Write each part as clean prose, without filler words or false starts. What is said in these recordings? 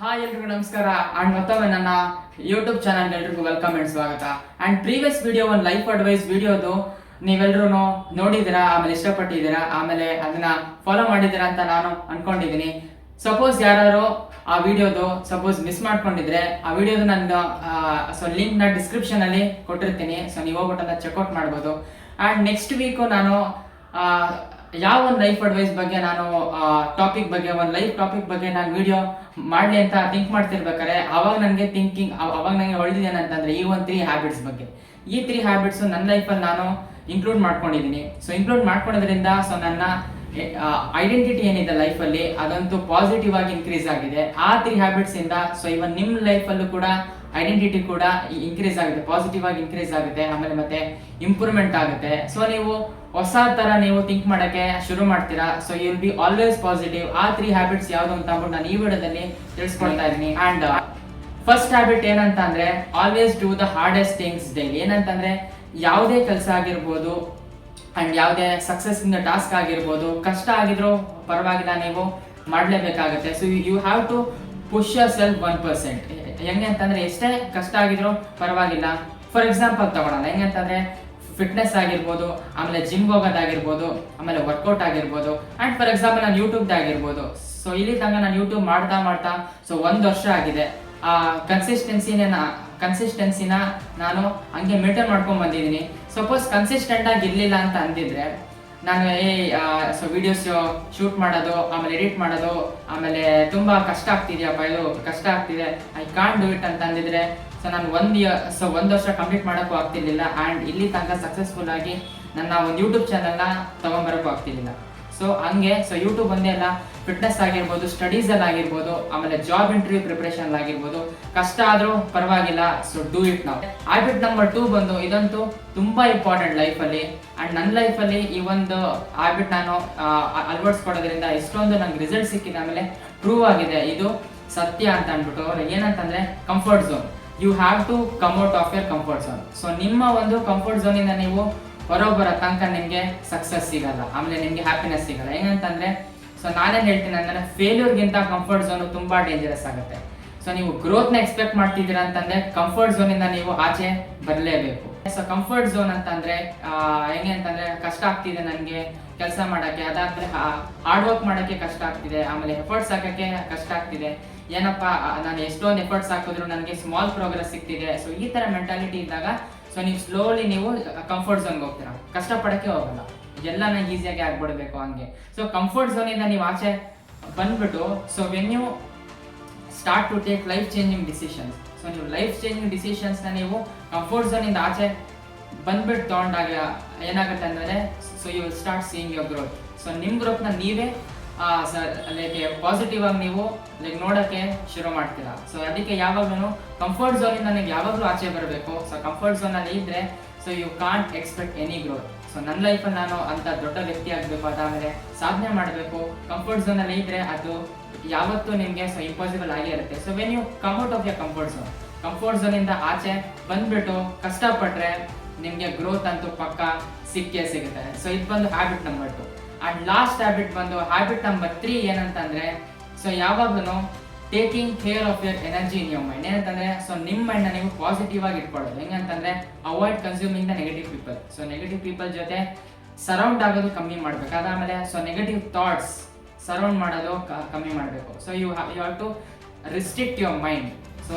Hi ಎಲ್ರಿಗೂ ನಮಸ್ಕಾರ and ಮತ್ತೊಮ್ಮೆ ನನ್ನ ಯೂಟ್ಯೂಬ್ ಚಾನಲ್ಗೆ ಎಲ್ರಿಗೂ ವೆಲ್ಕಮ್ ಅಂಡ್ ಸ್ವಾಗತ. ಅಂಡ್ ಪ್ರೀವಿಯಸ್ ವಿಡಿಯೋ ಒಂದು ಲೈಫ್ ಅಡ್ವೈಸ್ ವಿಡಿಯೋದು ನೀವೆಲ್ಲರೂ ನೋಡಿದ್ದೀರಾ, ಆಮೇಲೆ ಇಷ್ಟಪಟ್ಟಿದ್ದೀರಾ, ಆಮೇಲೆ ಅದನ್ನ ಫಾಲೋ ಮಾಡಿದ್ದೀರಾ ಅಂತ ನಾನು ಅನ್ಕೊಂಡಿದ್ದೀನಿ. ಸಪೋಸ್ ಯಾರು ಆ ವಿಡಿಯೋದು ಮಿಸ್ ಮಾಡ್ಕೊಂಡಿದ್ರೆ ಆ ವಿಡಿಯೋದು ನನ್ನ ಲಿಂಕ್ ನ ಡಿಸ್ಕ್ರಿಪ್ಷನ್ ಅಲ್ಲಿ ಕೊಟ್ಟಿರ್ತೀನಿ. ಸೊ ನೀವು ಹೋಗ್ಬಿಟ್ಟು ಅದನ್ನ ಚೆಕ್ಔಟ್ ಮಾಡ್ಬೋದು. ಅಂಡ್ ನೆಕ್ಸ್ಟ್ ವೀಕ್ ನಾನು ಯಾವ ಒಂದು ಲೈಫ್ ಅಡ್ವೈಸ್ ಬಗ್ಗೆ ನಾನು ಟಾಪಿಕ್ ಬಗ್ಗೆ ಒಂದು ಲೈಫ್ ಟಾಪಿಕ್ ಬಗ್ಗೆ ನಾನು ವಿಡಿಯೋ ಮಾಡಲಿ ಅಂತ ಥಿಂಕ್ ಮಾಡ್ತಿರ್ಬೇಕಾದ್ರೆ ಅವಾಗ ನನಗೆ ಹೊಳೆದಿದ್ದೇನಂತಂದ್ರೆ ಈ ಒಂದು 3 ಹ್ಯಾಬಿಟ್ಸ್ ಬಗ್ಗೆ. ಈ 3 ಹ್ಯಾಬಿಟ್ಸ್ ನನ್ನ ಲೈಫಲ್ಲಿ ನಾನು ಇನ್ಕ್ಲೂಡ್ ಮಾಡ್ಕೊಂಡಿದ್ದೀನಿ. ಸೊ ಇನ್ಕ್ಲೂಡ್ ಮಾಡ್ಕೊಳ್ಳೋದ್ರಿಂದ ಸೊ ನನ್ನ ಐಡೆಂಟಿಟಿ ಏನಿದೆ ಲೈಫಲ್ಲಿ ಅದಂತೂ ಪಾಸಿಟಿವ್ ಆಗಿ ಇನ್ಕ್ರೀಸ್ ಆಗಿದೆ. ಆ 3 ಹ್ಯಾಬಿಟ್ಸ್ ಇಂದ ಸೊ ಇವನ್ ನಿಮ್ಮ ಲೈಫಲ್ಲೂ ಕೂಡ ಐಡೆಂಟಿಟಿ ಕೂಡ ಇನ್ಕ್ರೀಸ್ ಆಗುತ್ತೆ, ಪಾಸಿಟಿವ್ ಆಗಿ ಇನ್ಕ್ರೀಸ್ ಆಗುತ್ತೆ, ಆಮೇಲೆ ಮತ್ತೆ ಇಂಪ್ರೂವ್ಮೆಂಟ್ ಆಗುತ್ತೆ. ಸೊ ನೀವು ಹೊಸ ತರ ನೀವು ಥಿಂಕ್ ಮಾಡಕ್ಕೆ ಶುರು ಮಾಡ್ತೀರಾ. So you will be always positive. ಆ 3 ಹ್ಯಾಬಿಟ್ಸ್ ಯಾವ್ದು ಅಂತ ಅಂದ್ಬಿಟ್ಟು ನಾನು ಈ ವಿಡಿಯೋದಲ್ಲಿ ತಿಳಿಸ್ಕೊಳ್ತಾ ಇದ್ದೀನಿ. ಅಂಡ್ ಫಸ್ಟ್ ಹ್ಯಾಬಿಟ್ ಏನಂತ ಅಂದ್ರೆ always do the hardest things daily. ಏನಂತಂದ್ರೆ ಯಾವುದೇ ಕೆಲಸ ಆಗಿರ್ಬೋದು ಅಂಡ್ ಯಾವುದೇ ಸಕ್ಸಸ್ ಇಂದ ಟಾಸ್ಕ್ ಆಗಿರ್ಬೋದು, ಕಷ್ಟ ಆಗಿದ್ರು ಪರವಾಗಿಲ್ಲ, ನೀವು ಮಾಡ್ಲೇಬೇಕಾಗುತ್ತೆ. So you have to push yourself 1%. ಹೆಂಗೆ ಅಂತಂದ್ರೆ ಎಷ್ಟೇ ಕಷ್ಟ ಆಗಿದ್ರು ಪರವಾಗಿಲ್ಲ. ಫಾರ್ ಎಕ್ಸಾಂಪಲ್ ತಗೊಳ್ಳೋಣ, ಹೆಂಗಂತಂದ್ರೆ ಫಿಟ್ನೆಸ್ ಆಗಿರ್ಬೋದು, ಆಮೇಲೆ ಜಿಮ್ ಹೋಗೋದಾಗಿರ್ಬೋದು, ಆಮೇಲೆ ವರ್ಕೌಟ್ ಆಗಿರ್ಬೋದು, ಅಂಡ್ ಫಾರ್ ಎಕ್ಸಾಂಪಲ್ ನಾನು ಯೂಟ್ಯೂಬ್ ಆಗಿರ್ಬೋದು. ಸೊ ಇಲ್ಲಿ ತನಕ ನಾನು ಯೂಟ್ಯೂಬ್ ಮಾಡ್ತಾ ಸೊ 1 ವರ್ಷ ಆಗಿದೆ. ಆ ಕನ್ಸಿಸ್ಟೆನ್ಸಿನ ನಾನು ಹಂಗೆ ಮೇಂಟೈನ್ ಮಾಡ್ಕೊಂಡ್ ಬಂದಿದ್ದೀನಿ. ಸಪೋಸ್ ಕನ್ಸಿಸ್ಟೆಂಟ್ ಆಗಿ ಇರ್ಲಿಲ್ಲ ಅಂತ ಅಂದಿದ್ರೆ ನಾನು ಸೊ ವಿಡಿಯೋಸ್ ಶೂಟ್ ಮಾಡೋದು, ಆಮೇಲೆ ಎಡಿಟ್ ಮಾಡೋದು, ಆಮೇಲೆ ತುಂಬಾ ಕಷ್ಟ ಆಗ್ತಿದ್ಯಪ್ಪ, ಇದು ಕಷ್ಟ ಆಗ್ತಿದೆ, ಐ ಕಾಂಟ್ ಡೂ ಇಟ್ ಅಂತ ಅಂದಿದ್ರೆ ಸೊ ನಾನು 1 ವರ್ಷ ಕಂಪ್ಲೀಟ್ ಮಾಡೋಕ್ಕೂ ಆಗ್ತಿರ್ಲಿಲ್ಲ. ಆ್ಯಂಡ್ ಇಲ್ಲಿ ತನಕ ಸಕ್ಸಸ್ಫುಲ್ ಆಗಿ ನನ್ನ ಒಂದು ಯೂಟ್ಯೂಬ್ ಚಾನಲ್ನ ತಗೊಂಬರೋಕ್ಕೂ ಆಗ್ತಿರ್ಲಿಲ್ಲ. ಸೊ ಹಂಗೆ ಸೊ ಯೂಟ್ಯೂಬ್ ಒಂದೇ ಅಲ್ಲ, ಫಿಟ್ನೆಸ್ ಆಗಿರ್ಬೋದು, ಸ್ಟಡೀಸಲ್ಲಿ ಆಗಿರ್ಬೋದು, ಆಮೇಲೆ ಜಾಬ್ ಇಂಟರ್ವ್ಯೂ ಪ್ರಿಪರೇಷನ್ ಆಗಿರ್ಬೋದು, ಕಷ್ಟ ಆದರೂ ಪರವಾಗಿಲ್ಲ. ಸೊ ಡೂ ಇಟ್ ನಾವು. ಹ್ಯಾಬಿಟ್ ನಂಬರ್ 2 ಬಂದು ಇದಂತೂ ತುಂಬಾ ಇಂಪಾರ್ಟೆಂಟ್ ಲೈಫಲ್ಲಿ. ಆ್ಯಂಡ್ ನನ್ನ ಲೈಫಲ್ಲಿ ಈ ಒಂದು ಹ್ಯಾಬಿಟ್ ನಾನು ಅಳವಡಿಸ್ಕೊಡೋದ್ರಿಂದ ಎಷ್ಟೊಂದು ನಂಗೆ ರಿಸಲ್ಟ್ ಸಿಕ್ಕಿದೆ, ಆಮೇಲೆ ಪ್ರೂವ್ ಆಗಿದೆ ಇದು ಸತ್ಯ ಅಂತ ಅಂದ್ಬಿಟ್ಟು. ಏನಂತಂದ್ರೆ comfort zone. You have to come out of your comfort zone. So ನಿಮ್ಮ ಒಂದು ಕಂಫರ್ಟ್ ಝೋನಿಂದ ನೀವು ಹೊರಬರೋ ತನಕ ನಿಮಗೆ ಸಕ್ಸಸ್ ಸಿಗಲ್ಲ, ಆಮೇಲೆ ನಿಮಗೆ ಹ್ಯಾಪಿನೆಸ್ ಸಿಗಲ್ಲ. ಹೆಂಗಂತಂದ್ರೆ ಸೊ ನಾನೇನು ಹೇಳ್ತೀನಿ ಅಂದ್ರೆ ಫೇಲ್ಯೂರ್ಗಿಂತ ಕಂಫರ್ಟ್ ಝೋನ್ ತುಂಬಾ ಡೇಂಜರಸ್ ಆಗುತ್ತೆ. ಸೊ ನೀವು ಗ್ರೋತ್ನ ಎಕ್ಸ್ಪೆಕ್ಟ್ ಮಾಡ್ತಿದ್ದೀರಾ ಅಂತಂದ್ರೆ ಕಂಫರ್ಟ್ ಝೋನಿಂದ ನೀವು ಆಚೆ ಬರಲೇಬೇಕು. ಸೊ ಕಂಫರ್ಟ್ ಝೋನ್ ಅಂತಂದ್ರೆ ಹೆಂಗೆ ಅಂತಂದ್ರೆ ಕಷ್ಟ ಆಗ್ತಿದೆ ನನಗೆ ಕೆಲಸ ಮಾಡಕ್ಕೆ, ಅದಾದ್ಮೇಲೆ ಹಾರ್ಡ್ ವರ್ಕ್ ಮಾಡಕ್ಕೆ ಕಷ್ಟ ಆಗ್ತಿದೆ, ಆಮೇಲೆ ಎಫರ್ಟ್ಸ್ ಹಾಕಕ್ಕೆ ಕಷ್ಟ ಆಗ್ತಿದೆ, ಏನಪ್ಪ ನಾನು ಎಷ್ಟೊಂದು ಎಫರ್ಟ್ಸ್ ಹಾಕಿದ್ರು ನನಗೆ ಸ್ಮಾಲ್ ಪ್ರೋಗ್ರೆಸ್ ಸಿಗ್ತಿದೆ. ಸೊ ಈ ತರ ಮೆಂಟಾಲಿಟಿ ಇದ್ದಾಗ ಸೊ ನೀವು ಸ್ಲೋಲಿ ನೀವು ಕಂಫರ್ಟ್ ಝೋನ್ಗೆ ಹೋಗ್ತೀರಾ, ಕಷ್ಟಪಡಕ್ಕೆ ಹೋಗಲ್ಲ, ಎಲ್ಲ ನಂಗೆ ಈಸಿಯಾಗಿ ಆಗ್ಬಿಡ್ಬೇಕು ಹಂಗೆ. ಸೊ ಕಂಫರ್ಟ್ ಝೋನಿಂದ ನೀವು ಆಚೆ ಬಂದ್ಬಿಟ್ಟು so when you start to take life changing decisions, so ನೀವು ಲೈಫ್ ಚೇಂಜಿಂಗ್ ಡಿಸಿಷನ್ಸ್ನ ನೀವು ಕಂಫರ್ಟ್ ಝೋನಿಂದ ಆಚೆ ಬಂದ್ಬಿಟ್ಟು ತೊಗೊಂಡಾಗ ಏನಾಗುತ್ತೆ ಅಂದರೆ so you will start seeing your growth. So ನಿಮ್ಮ ಗ್ರೋತ್ನ ನೀವೇ ಲೈಕ್ ಪಾಸಿಟಿವ್ ಆಗಿ ನೀವು ಲೈಕ್ ನೋಡೋಕ್ಕೆ ಶುರು ಮಾಡ್ತೀರಾ. ಸೊ ಅದಕ್ಕೆ ಯಾವಾಗಲೂ ಕಂಫರ್ಟ್ ಝೋನಿಂದ ನೀವು ಯಾವಾಗಲೂ ಆಚೆ ಬರಬೇಕು. ಸೊ ಕಂಫರ್ಟ್ ಝೋನಲ್ಲಿ ಇದ್ದರೆ so you can't expect any growth. So ನನ್ನ ಲೈಫಲ್ಲಿ ನಾನು ಅಂತ ದೊಡ್ಡ ವ್ಯಕ್ತಿ ಆಗಬೇಕು, ಅದಾದಮೇಲೆ ಸಾಧನೆ ಮಾಡಬೇಕು, ಕಂಫರ್ಟ್ ಝೋನಲ್ಲಿ ಇದ್ದರೆ ಅದು ಯಾವತ್ತೂ ನಿಮಗೆ ಸೊ ಇಂಪಾಸಿಬಲ್ ಆಗೇ ಇರುತ್ತೆ. So when you come out of your comfort ಝೋನಿಂದ ಆಚೆ ಬಂದ್ಬಿಟ್ಟು ಕಷ್ಟಪಟ್ಟರೆ ನಿಮಗೆ ಗ್ರೋತ್ ಅಂತೂ ಪಕ್ಕ ಸಿಕ್ಕೇ ಸಿಗುತ್ತೆ. ಸೊ ಇದು ಬಂದು habit number 2. And last habit ಬಂದು ಹ್ಯಾಬಿಟ್ ನಂಬರ್ 3 ಏನಂತಂದ್ರೆ ಸೊ ಯಾವಾಗಲೂ taking care of your energy in your mind. ಏನಂತಂದ್ರೆ ಸೊ ನಿಮ್ಮ ಮೈಂಡ್ ನೀವು ಪಾಸಿಟಿವ್ ಆಗಿ ಇಟ್ಕೊಳ್ಳೋದು. ಹೆಂಗಂತಂದ್ರೆ avoid consuming the negative people. So negative people ಜೊತೆ ಸರೌಂಡ್ ಆಗೋದು ಕಮ್ಮಿ ಮಾಡ್ಬೇಕು, ಅದಾದಮೇಲೆ ಸೊ ನೆಗೆಟಿವ್ ಥಾಟ್ಸ್ ಸರೌಂಡ್ ಮಾಡೋದು ಕಮ್ಮಿ ಮಾಡಬೇಕು. So you have to restrict your mind. So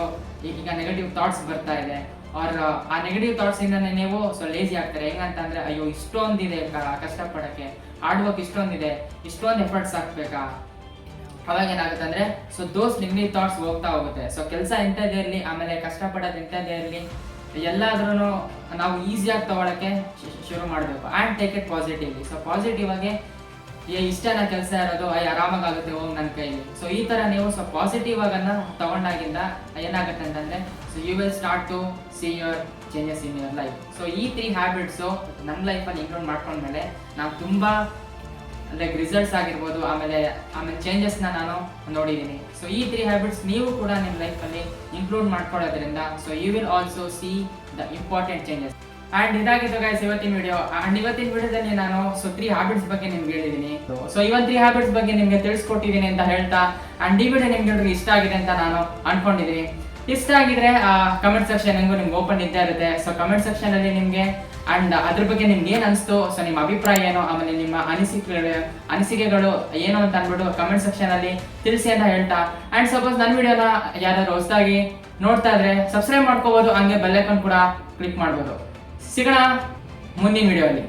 ಈಗ ನೆಗೆಟಿವ್ ಥಾಟ್ಸ್ ಬರ್ತಾ ಇದೆ, ಅವ್ರ ಆ ನೆಗೆಟಿವ್ ಥಾಟ್ಸ್ ಇಂದ ನೀವು ಸೊ ಲೇಜಿ ಆಗ್ತಾರೆ. ಹೆಂಗಂತಂದ್ರೆ ಅಯ್ಯೋ ಇಷ್ಟೊಂದಿದೆ ಕಷ್ಟಪಡಕ್ಕೆ, ಹಾರ್ಡ್ ವರ್ಕ್ ಇಷ್ಟೊಂದಿದೆ, ಇಷ್ಟೊಂದು ಎಫರ್ಟ್ಸ್ ಹಾಕ್ಬೇಕಾ, ಅವಾಗ ಏನಾಗುತ್ತೆ ಅಂದ್ರೆ ಸೊ ದೋಸ್ ನೆಗೆಟಿವ್ ಥಾಟ್ಸ್ ಹೋಗ್ತಾ ಹೋಗುತ್ತೆ. ಸೊ ಕೆಲಸ ಇಂಥದ್ದೇ ಇರಲಿ, ಆಮೇಲೆ ಕಷ್ಟಪಡೋದು ಇಂಥದ್ದೇ ಇರಲಿ, ಎಲ್ಲಾದ್ರೂ ನಾವು ಈಸಿಯಾಗಿ ತಗೊಳಕ್ಕೆ ಶುರು ಮಾಡಬೇಕು. And take it positively. So positive ಆಗಿ ಇಷ್ಟನ ಕೆಲಸ ಇರೋದು ಆರಾಮಾಗುತ್ತೆ ಹೋಗಿ ನನ್ನ ಕೈಲಿ. ಸೊ ಈ ತರ ನೀವು ಸೊ ಪಾಸಿಟಿವ್ ಆಗನ್ನ ತಗೊಂಡಾಗಿಂದ ಏನಾಗುತ್ತೆ ಅಂತಂದ್ರೆ so you will start to see your changes in your life. So ಈ 3 ಹ್ಯಾಬಿಟ್ಸು ನನ್ನ ಲೈಫಲ್ಲಿ ಇನ್ಕ್ಲೂಡ್ ಮಾಡ್ಕೊಂಡ್ಮೇಲೆ ನಾನು ತುಂಬಾ ಲೈಕ್ ರಿಸಲ್ಟ್ಸ್ ಆಗಿರ್ಬೋದು, ಆಮೇಲೆ ಚೇಂಜಸ್ನ ನಾನು ನೋಡಿದ್ದೀನಿ. ಸೊ ಈ 3 ಹ್ಯಾಬಿಟ್ಸ್ ನೀವು ಕೂಡ ನಿಮ್ಮ ಲೈಫಲ್ಲಿ ಇನ್ಕ್ಲೂಡ್ ಮಾಡ್ಕೊಳ್ಳೋದ್ರಿಂದ so you will also see the important changes. And ಇದಾಗಿತ್ತು ಗೈಸ್ ಇವತ್ತಿನ ವಿಡಿಯೋ. ಅಂಡ್ ಇವತ್ತಿನ ವಿಡಿಯೋದಲ್ಲಿ ನಾನು ಸೊ 3 ಹ್ಯಾಬಿಟ್ಸ್ ಬಗ್ಗೆ ನಿಮ್ಗೆ ಹೇಳಿದ್ದೀನಿ. ಸೊ ಇವನ್ 3 ಹ್ಯಾಬಿಟ್ಸ್ ಬಗ್ಗೆ ನಿಮ್ಗೆ ತಿಳಿಸ್ಕೊಟ್ಟಿದ್ದೀನಿ ಅಂತ ಹೇಳ್ತಾ ಅಂಡ್ ಈ ವಿಡಿಯೋ ನಿಮ್ಗೆ ಇಷ್ಟ ಆಗಿದೆ ಅಂತ ನಾನು ಅನ್ಕೊಂಡಿದ್ದೀನಿ. ಇಷ್ಟ ಆಗಿದ್ರೆ ಕಮೆಂಟ್ ಸೆಕ್ಷನ್ ನಿಮ್ಗೆ ಓಪನ್ ಇದ್ದೇ ಇರುತ್ತೆ. ಸೊ ಕಮೆಂಟ್ ಸೆಕ್ಷನ್ ಅಲ್ಲಿ ನಿಮ್ಗೆ ಅಂಡ್ ಅದ್ರ ಬಗ್ಗೆ ನಿಮ್ಗೆ ಏನ್ ಅನಿಸ್ತು, ಸೊ ನಿಮ್ಮ ಅಭಿಪ್ರಾಯ ಏನು, ಆಮೇಲೆ ನಿಮ್ಮ ಅನಿಸಿಕೆಗಳು ಏನು ಅಂತ ಅಂದ್ಬಿಟ್ಟು ಕಮೆಂಟ್ ಸೆಕ್ಷನ್ ಅಲ್ಲಿ ತಿಳಿಸಿ ಅಂತ ಹೇಳ್ತಾ, ಅಂಡ್ ಸಪೋಸ್ ನನ್ನ ವಿಡಿಯೋನ ಯಾರಾದ್ರೂ ಹೊಸದಾಗಿ ನೋಡ್ತಾ ಇದ್ರೆ ಸಬ್ಸ್ಕ್ರೈಬ್ ಮಾಡ್ಕೋಬಹುದು, ಹಂಗೆ ಬೆಲ್ ಐಕಾನ್ ಕೂಡ ಕ್ಲಿಕ್ ಮಾಡ್ಬೋದು. ಸಿಗೋಣ ಮುಂದಿನ ವಿಡಿಯೋ ಅಲ್ಲಿ.